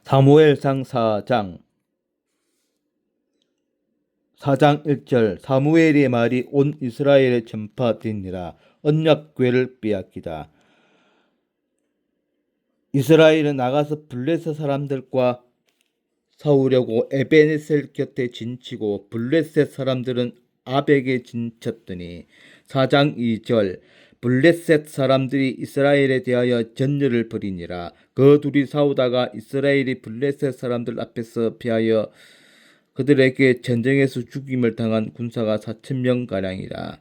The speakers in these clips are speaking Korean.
사무엘상 4장 1절 사무엘의 말이 온 이스라엘에 전파되니라. 언약궤를 빼앗기다. 이스라엘은 나가서 블레셋 사람들과 싸우려고 에베네셀 곁에 진치고 블레셋 사람들은 아벡에 진쳤더니 4장 2절 블레셋 사람들이 이스라엘에 대하여 전열을 벌이니라. 그 둘이 싸우다가 이스라엘이 블레셋 사람들 앞에서 피하여 그들에게 전쟁에서 죽임을 당한 군사가 4,000명가량이라.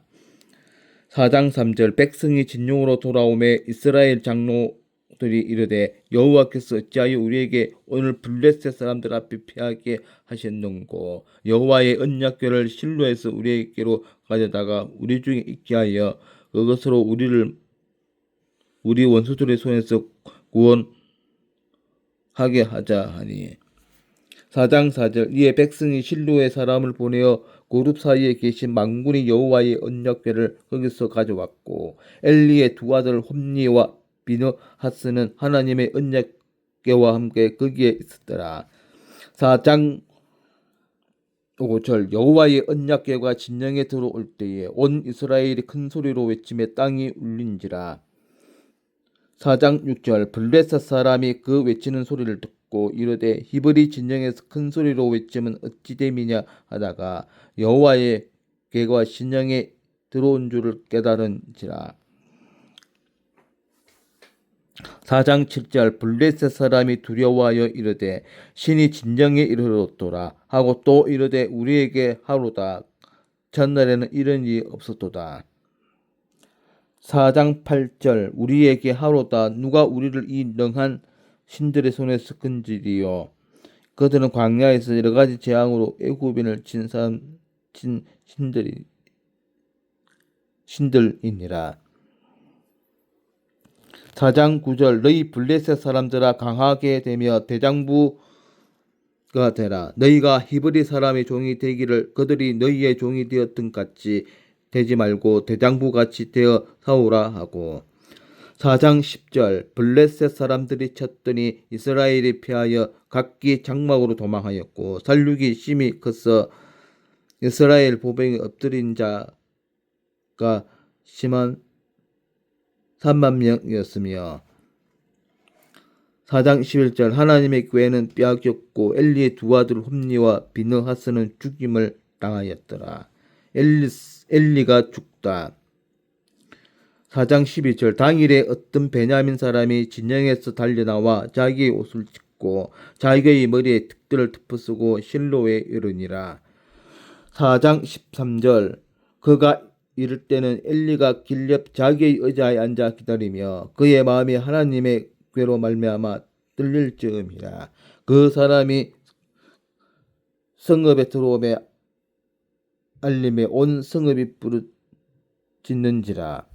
4장 3절 백성이 진용으로 돌아오매 이스라엘 장로들이 이르되 여호와께서 어찌하여 우리에게 오늘 블레셋 사람들 앞에 피하게 하셨는고 여호와의 언약궤를 실로에서 우리에게로 가져다가 우리 중에 있게 하여 그것으로 우리를 우리 원수들의 손에서 구원하게 하자 하니. 4장 4절 이에 백성이 실로에 사람을 보내어 고룹 사이에 계신 만군의 여호와의 언약궤를 거기서 가져왔고 엘리의 두 아들 홈니와 비느하스는 하나님의 언약궤와 함께 거기에 있었더라. 4장 5절 여호와의 언약궤가 진영에 들어올 때에 온 이스라엘이 큰 소리로 외치며 땅이 울린지라. 4장 6절 블레셋 사람이 그 외치는 소리를 듣고 이르되 히브리 진영에서 큰 소리로 외치면 어찌 됨이냐 하다가 여호와의 궤가 진영에 들어온 줄을 깨달은지라. 4장 7절 블레셋 사람이 두려워하여 이르되 신이 진영에 이르렀도다 하고 또 이르되 우리에게 하로다. 전날에는 이런 일이 없었도다. 4장 8절 우리에게 하로다. 누가 우리를 이 능한 신들의 손에서 건지리요. 그들은 광야에서 여러가지 재앙으로 애굽인을 친 신들이니라. 4장 9절 너희 블레셋 사람들아 강하게 되며 대장부가 되라. 너희가 히브리 사람의 종이 되기를 그들이 너희의 종이 되었던 같이 되지 말고 대장부같이 되어 싸우라 하고. 4장 10절 블레셋 사람들이 쳤더니 이스라엘이 피하여 각기 장막으로 도망하였고 살육이 심히 커서 이스라엘 보병이 엎드린 자가 심한 3만 명이었으며. 4장 11절 하나님의 궤는 빼앗겼고 엘리의 두 아들 홈니와 비느하스는 죽임을 당하였더라. 엘리가 죽다. 4장 12절 당일에 어떤 베냐민 사람이 진영에서 달려나와 자기의 옷을 찢고 자기의 머리에 득들을 덮어쓰고 실로에 이르니라. 4장 13절 그가 이를 때는 엘리가 길 옆 자기의 의자에 앉아 기다리며 그의 마음이 하나님의 궤로 말미암아 떨릴 즈음이라. 그 사람이 성읍에 들어오매 알림에 온 성읍이 부르짖는지라.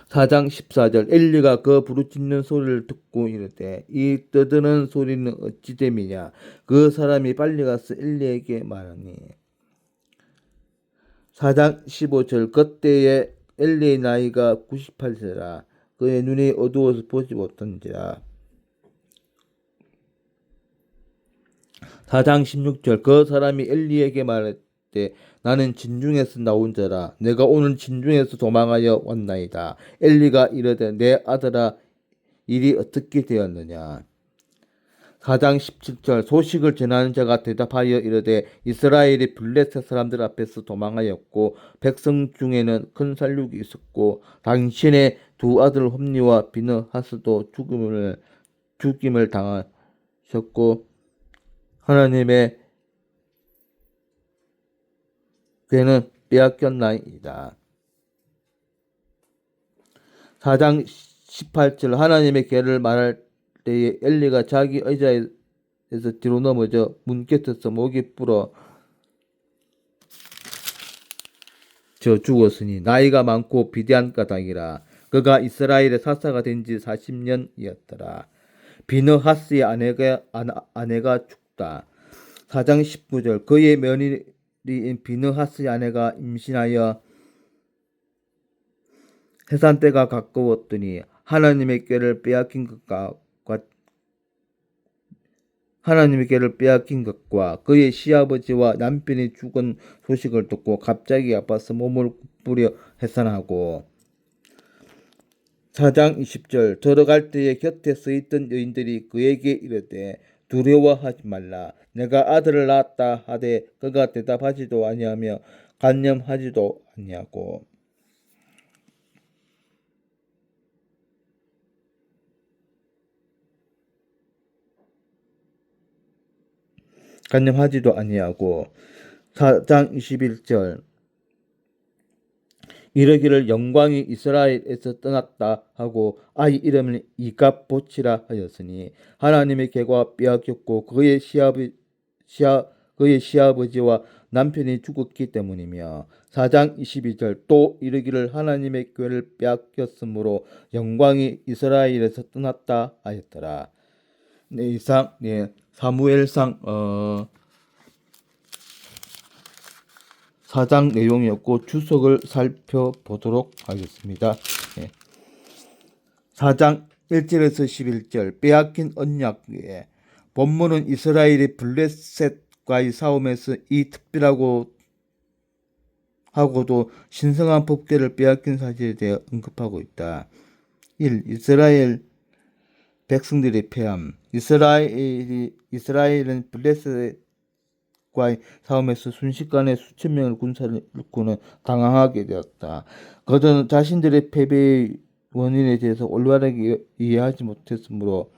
4장 14절 엘리가 그 부르짖는 소리를 듣고 이르되 이 떠드는 소리는 어찌 됨이냐. 그 사람이 빨리 가서 엘리에게 말하니. 4장 15절 그때에 엘리의 나이가 98세라. 그의 눈이 어두워서 보지 못한지라. 4장 16절 그 사람이 엘리에게 말했되 나는 진중에서 나온 자라. 내가 오늘 진중에서 도망하여 왔나이다. 엘리가 이르되 내 아들아 일이 어떻게 되었느냐. 4장 17절 소식을 전하는 자가 대답하여 이르되 이스라엘이 블레셋 사람들 앞에서 도망하였고 백성 중에는 큰 살육이 있었고 당신의 두 아들 홈니와 비느하스도 죽임을 당하셨고 하나님의 궤는 빼앗겼나이다. 4장 18절 하나님의 궤를 말할 때에 엘리가 자기 의자에서 뒤로 넘어져 문 곁에서 목이 불어 죽었으니 나이가 많고 비대한 까닭이라. 그가 이스라엘의 사사가 된 지 40년이었더라. 비느하스의 아내가 죽다. 4장 19절 그의 며느리인 비느하스의 아내가 임신하여 해산 때가 가까웠더니 하나님의 궤를 빼앗긴 것과 하나님께를 빼앗긴 것과 그의 시아버지와 남편이 죽은 소식을 듣고 갑자기 아파서 몸을 굽부려 해산하고 4장 20절 들어갈 때에 곁에 서 있던 여인들이 그에게 이르되 두려워하지 말라 내가 아들을 낳았다 하되 그가 대답하지도 아니하며 간념하지도 아니하고 간념하지도 아니하고 4장 21절 이르기를 영광이 이스라엘에서 떠났다 하고 아이 이름을 이갑보치라 하였으니 하나님의 계가 빼앗겼고 그의 시아버지와 남편이 죽었기 때문이며 4장 22절 또 이르기를 하나님의 궤를 빼앗겼으므로 영광이 이스라엘에서 떠났다 하였더라. 네, 이상 사무엘상 4장 내용이었고 주석을 살펴보도록 하겠습니다. 4장 1절에서 11절 빼앗긴 언약 위에 본문은 이스라엘이 블레셋과의 싸움에서 이 특별하고 하고도 신성한 법궤를 빼앗긴 사실에 대해 언급하고 있다. 1. 이스라엘 백성들의 패함. 이스라엘은 블레셋과의 싸움에서 순식간에 수천 명의 군사를 잃고는 당황하게 되었다. 그들은 자신들의 패배의 원인에 대해서 올바르게 이해하지 못했으므로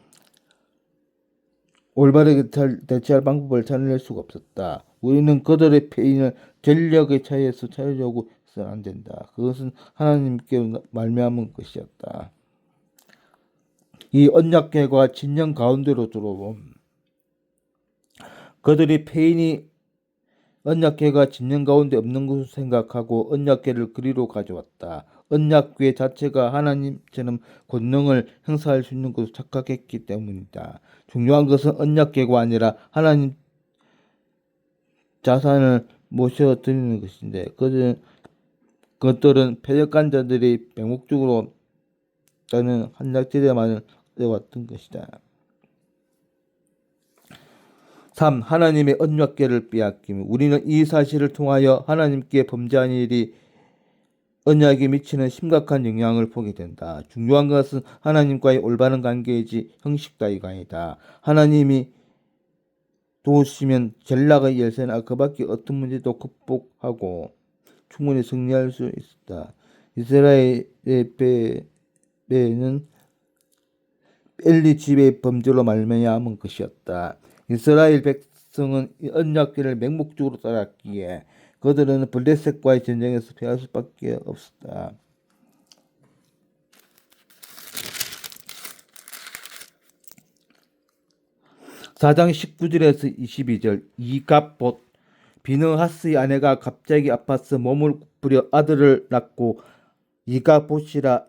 올바르게 대처할 방법을 찾아낼 수가 없었다. 우리는 그들의 패인을 전력의 차이에서 찾으려고 해서는 안 된다. 그것은 하나님께 말미암은 것이었다. 이 언약궤가 진영 가운데로 들어옴. 그들이 패인이 언약궤가 진영 가운데 없는 것을 생각하고 언약궤를 그리로 가져왔다. 언약궤 자체가 하나님처럼 권능을 행사할 수 있는 것을 착각했기 때문이다. 중요한 것은 언약궤가 아니라 하나님 자산을 모셔드리는 것인데 그들은 패역한 자들이 맹목적으로 따는 한약지대만을 해왔던 것이다. 3. 하나님의 언약궤를 빼앗김. 우리는 이 사실을 통하여 하나님께 범죄한 일이 언약에 미치는 심각한 영향을 보게 된다. 중요한 것은 하나님과의 올바른 관계이지 형식 따위가 아니다. 하나님이 도우시면 전락의 열쇠나 그 밖에 어떤 문제도 극복하고 충분히 승리할 수 있다. 이스라엘의 배는 엘리 집의 범죄로 말미암은 것이었다. 이스라엘 백성은 언약궤를 맹목적으로 따랐기에 그들은 블레셋과의 전쟁에서 패할 수밖에 없었다. (4장 19절에서 22절) 이갑봇 비느하스의 아내가 갑자기 아파서 몸을 굽부려 아들을 낳고 이갑봇이라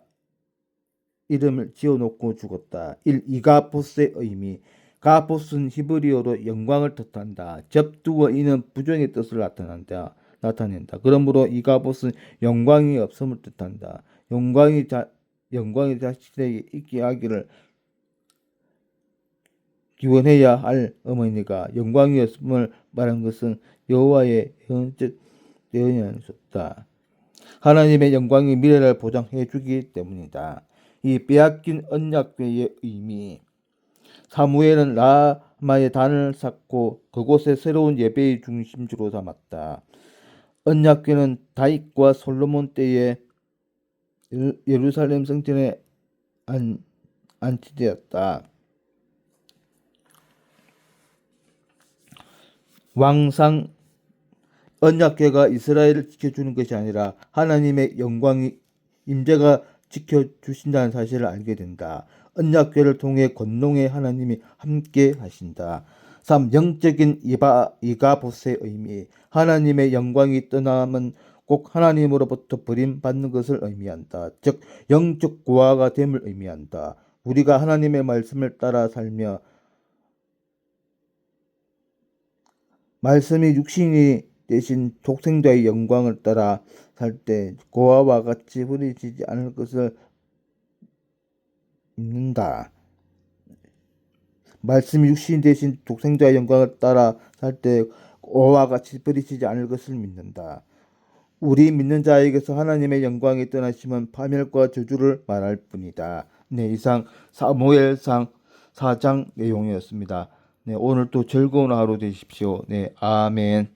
이름을 지어놓고 죽었다. 1. 이가봇의 의미. 가봇은 히브리어로 영광을 뜻한다. 접두어 이는 부정의 뜻을 나타낸다. 그러므로 이가봇은 영광이 없음을 뜻한다. 영광이 자신에게 있게 하기를 기원해야 할 어머니가 영광이 없음을 말한 것은 여호와의 예언이 아니었다. 하나님의 영광이 미래를 보장해 주기 때문이다. 이 빼앗긴 언약궤의 의미. 사무엘은 라마의 단을 쌓고 그곳에 새로운 예배의 중심지로 삼았다. 언약궤는 다윗과 솔로몬 때에 예루살렘 성전에 안치되었다. 왕상 언약궤가 이스라엘을 지켜주는 것이 아니라 하나님의 영광이 임재가 지켜주신다는 사실을 알게 된다. 언약궤를 통해 권능의 하나님이 함께 하신다. 3. 영적인 이가봇의 의미. 하나님의 영광이 떠남은 꼭 하나님으로부터 버림받는 것을 의미한다. 즉 영적 고아가 됨을 의미한다. 우리가 하나님의 말씀을 따라 살며 말씀이 육신이 대신 독생자의 영광을 따라 살 때 고아와 같이 흐려지지 않을 것을 믿는다. 말씀이 육신 대신 독생자의 영광을 따라 살 때 오와 같이 버리시지 않을 것을 믿는다. 우리 믿는 자에게서 하나님의 영광이 떠나시면 파멸과 저주를 말할 뿐이다. 네, 이상 사무엘상 4장 내용이었습니다. 네, 오늘 또 즐거운 하루 되십시오. 네, 아멘.